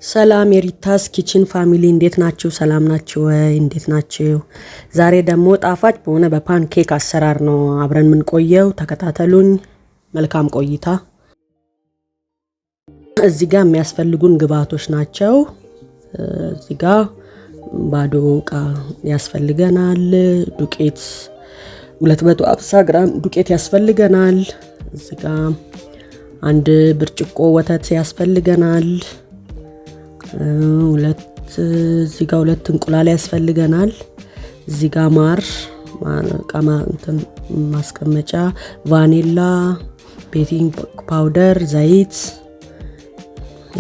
ሰላም የሪታስ ኪችን ፋሚሊ እንዴት ናችሁ? ሰላም ናችሁ ወይ? እንዴት ናችሁ? ዛሬ ደግሞ ጣፋጭ በሆነ በፓንኬክ አሰራር ነው አብረን ምን ቆየው። ተከታተሉኝ። መልካም ቆይታ። እዚህ ጋር የሚያስፈልጉን ግብአቶች ናቸው። እዚህ ጋር ባዶ ዕቃ ያስፈልገናል። ዱቄት 250 ግራም ዱቄት ያስፈልገናል። እዚህ ጋር አንድ ብርጭቆ ወተት ያስፈልገናል። እዚህ ጋር 2 እንቁላል ያስፈልገናል። እዚህ ጋር ማር ማስቀመጫ፣ ቫኒላ፣ ቤኪንግ ፓውደር፣ ዘይት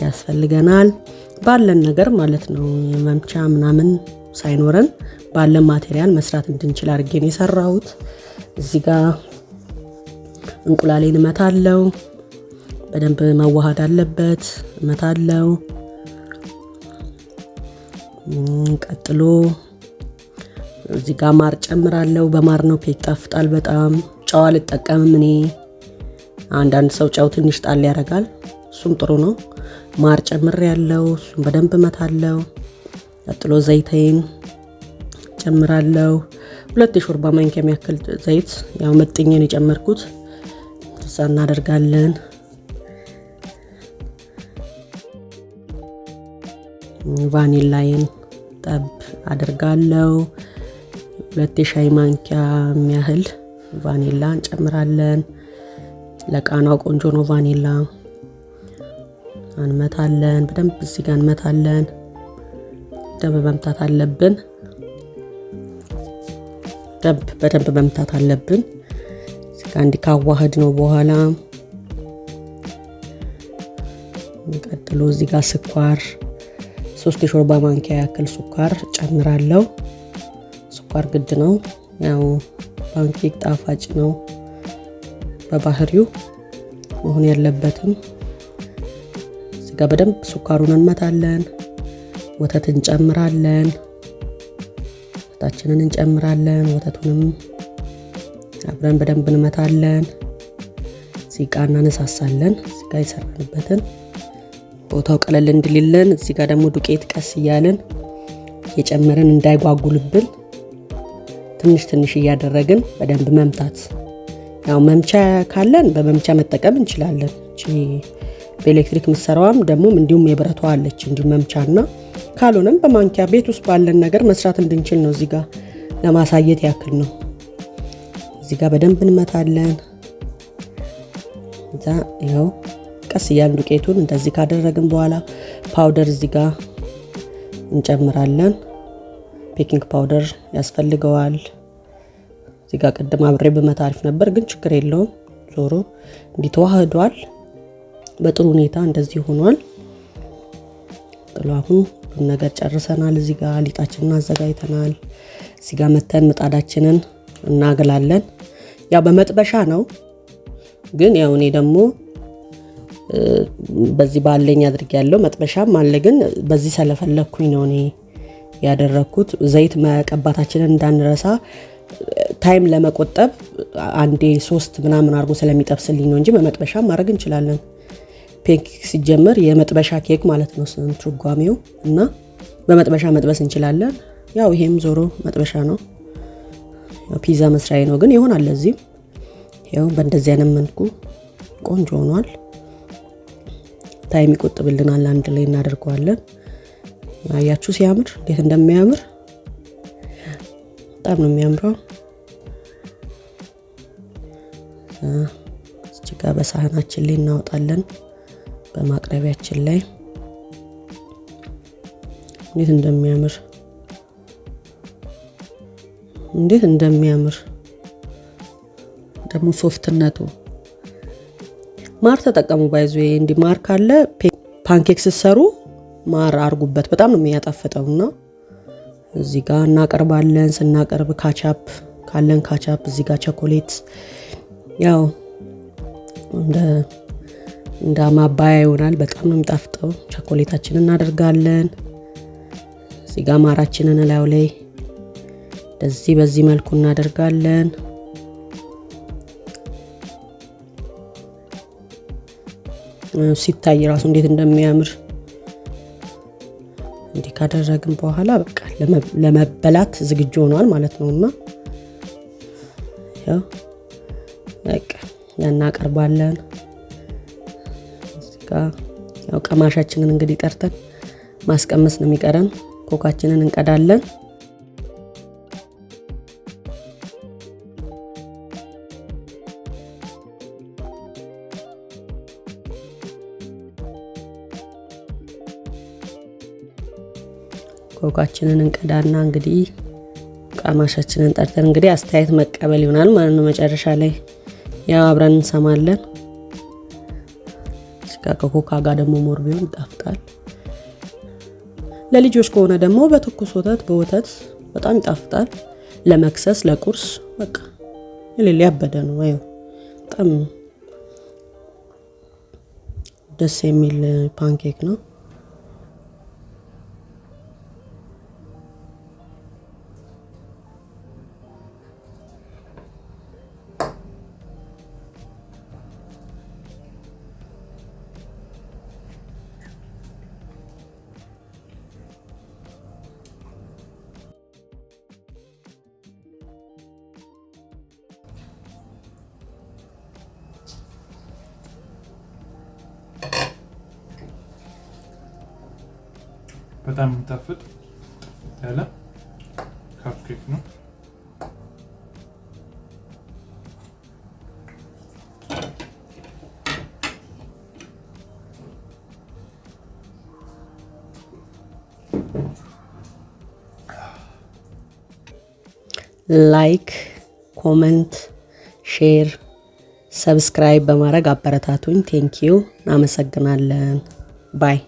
ያስፈልገናል። ባለን ነገር ማለት ነው። የመምቻ ምናምን ሳይኖረን ባለን ማቴሪያል መስራት እንድንችል አድርጌ ነው የሰራሁት። እዚህ ጋር እንቁላሌን እመታለሁ። በደንብ መዋሃድ አለበት። እመታለሁ። ቀጥሎ እዚህ ጋር ማር ጨምራለሁ። በማር ነው ኬክ ይጣፍጣል በጣም። ጨው አልጠቀምም እኔ። አንዳንድ ሰው ጨው ትንሽ ጣል ያደርጋል፣ እሱም ጥሩ ነው። ማር ጨምሬያለሁ። እሱም በደንብ እመታለሁ። ቀጥሎ ዘይቴን ጨምራለሁ። 2 የሾርባ ማንኪያ የሚያክል ዘይት ያው መጥኜ ነው የጨመርኩት። እዛ እናደርጋለን። ቫኒላዬን ጠብ አደርጋለሁ። 2 የሻይ ማንኪያ የሚያህል ቫኒላ እንጨምራለን። ለቃናው ቆንጆ ነው ቫኒላ። እንመታለን በደንብ። እዚህ ጋር እንመታለን። በደንብ መምታት አለብን። በደንብ መምታት አለብን። እዚህ ጋር እንዲህ ካዋህድ ነው በኋላ ቀጥሎ እዚህ ጋር ስኳር 3 የሾርባ ማንኪያ ያክል ስኳር ጨምራለሁ። ስኳር ግድ ነው፣ ያው ፓንኬክ ጣፋጭ ነው በባህሪው መሆን ያለበትም። እዚህ ጋር በደንብ ስኳሩን እንመታለን። ወተት እንጨምራለን። ወተታችንን እንጨምራለን። ወተቱንም አብረን በደንብ እንመታለን። እዚህ ጋር እናነሳሳለን። እዚህ ጋር የሰራንበትን ቦታው ቀለል እንድልልን እዚህ ጋር ደግሞ ዱቄት ቀስ እያልን የጨመረን እንዳይጓጉልብን ትንሽ እያደረግን በደንብ መምታት። ያው መምቻ ካለን በመምቻ መጠቀም እንችላለን። እቺ በኤሌክትሪክ ምሰራዋም ደግሞ እንዲሁም የብረቷ አለች እንዲሁ መምቻና፣ ካልሆነም በማንኪያ ቤት ውስጥ ባለን ነገር መስራት እንድንችል ነው። እዚህ ጋር ለማሳየት ያክል ነው። እዚህ ጋር በደንብ እንመታለን። እዛ ይኸው ቀስ እያልን ዱቄቱን እንደዚህ ካደረግን በኋላ ፓውደር እዚህ ጋር እንጨምራለን። ቤኪንግ ፓውደር ያስፈልገዋል። እዚህ ጋር ቅድም አብሬ በመታ አሪፍ ነበር፣ ግን ችግር የለውም። ዞሮ እንዲተዋህዷል በጥሩ ሁኔታ እንደዚህ ሆኗል። ጥሎ አሁን ነገር ጨርሰናል። እዚህ ጋር ሊጣችንን አዘጋጅተናል። እዚህ ጋር መተን ምጣዳችንን እናገላለን። ያው በመጥበሻ ነው፣ ግን ያው እኔ ደግሞ በዚህ ባለኝ አድርጌያለሁ። መጥበሻም አለ፣ ግን በዚህ ስለፈለኩኝ ነው እኔ ያደረኩት። ዘይት መቀባታችንን እንዳንረሳ ታይም ለመቆጠብ አንዴ 3 ምናምን አድርጎ ስለሚጠብስልኝ ነው እንጂ በመጥበሻም ማድረግ እንችላለን። ኬክ ሲጀመር የመጥበሻ ኬክ ማለት ነው ትርጓሜው፣ እና በመጥበሻ መጥበስ እንችላለን። ያው ይሄም ዞሮ መጥበሻ ነው፣ ፒዛ መስሪያ ነው፣ ግን ይሆናል። ለዚህም ያው በእንደዚህ አይነት መልኩ ቆንጆ ሆኗል። ታይም ይቆጥብልናል። አንድ ላይ እናደርገዋለን። አያችሁ ሲያምር እንዴት እንደሚያምር፣ በጣም ነው የሚያምረው። እዚህ ጋር በሳህናችን ላይ እናወጣለን። በማቅረቢያችን ላይ እንዴት እንደሚያምር ደግሞ ሶፍትነቱ። ማር ተጠቀሙ። ባይዙ እንዲ ማር ካለ ፓንኬክ ሲሰሩ ማር አርጉበት፣ በጣም ነው የሚያጣፍጠውና እዚህ ጋር እናቀርባለን። ስናቀርብ ካቻፕ ካለን ካቻፕ፣ እዚህ ጋር ቸኮሌት ያው እንደ ማባያ ይሆናል። በጣም ነው የሚጣፍጠው። ቸኮሌታችንን እናደርጋለን። እዚህ ጋር ማራችንን ላዩ ላይ በዚህ መልኩ እናደርጋለን። ሲታይ ራሱ እንዴት እንደሚያምር እንዲህ ካደረግን በኋላ በቃ ለመበላት ዝግጁ ሆኗል ማለት ነውና ያው በቃ እናቀርባለን። እዚህ ጋር ያው ቀማሻችንን እንግዲህ ጠርተን ማስቀመስ ነው የሚቀረን። ኮካችንን እንቀዳለን። ኮካችንን እንቀዳና እንግዲህ ቀማሻችንን ጠርተን እንግዲህ አስተያየት መቀበል ይሆናል ማለት ነው። መጨረሻ ላይ ያው አብረን እንሰማለን። ከኮካ ጋር ደግሞ ሞር ቢሆን ይጣፍጣል። ለልጆች ከሆነ ደግሞ በትኩስ ወተት በወተት በጣም ይጣፍጣል። ለመክሰስ ለቁርስ በቃ የሌላ ያበደ ነው። አዩ በጣም ደስ የሚል ፓንኬክ ነው። በጣም የሚጣፍጥ ያለ ካፕኬክ ነው። ላይክ፣ ኮሜንት፣ ሼር፣ ሰብስክራይብ በማድረግ አበረታቱኝ። ቴንኪዩ። እናመሰግናለን። ባይ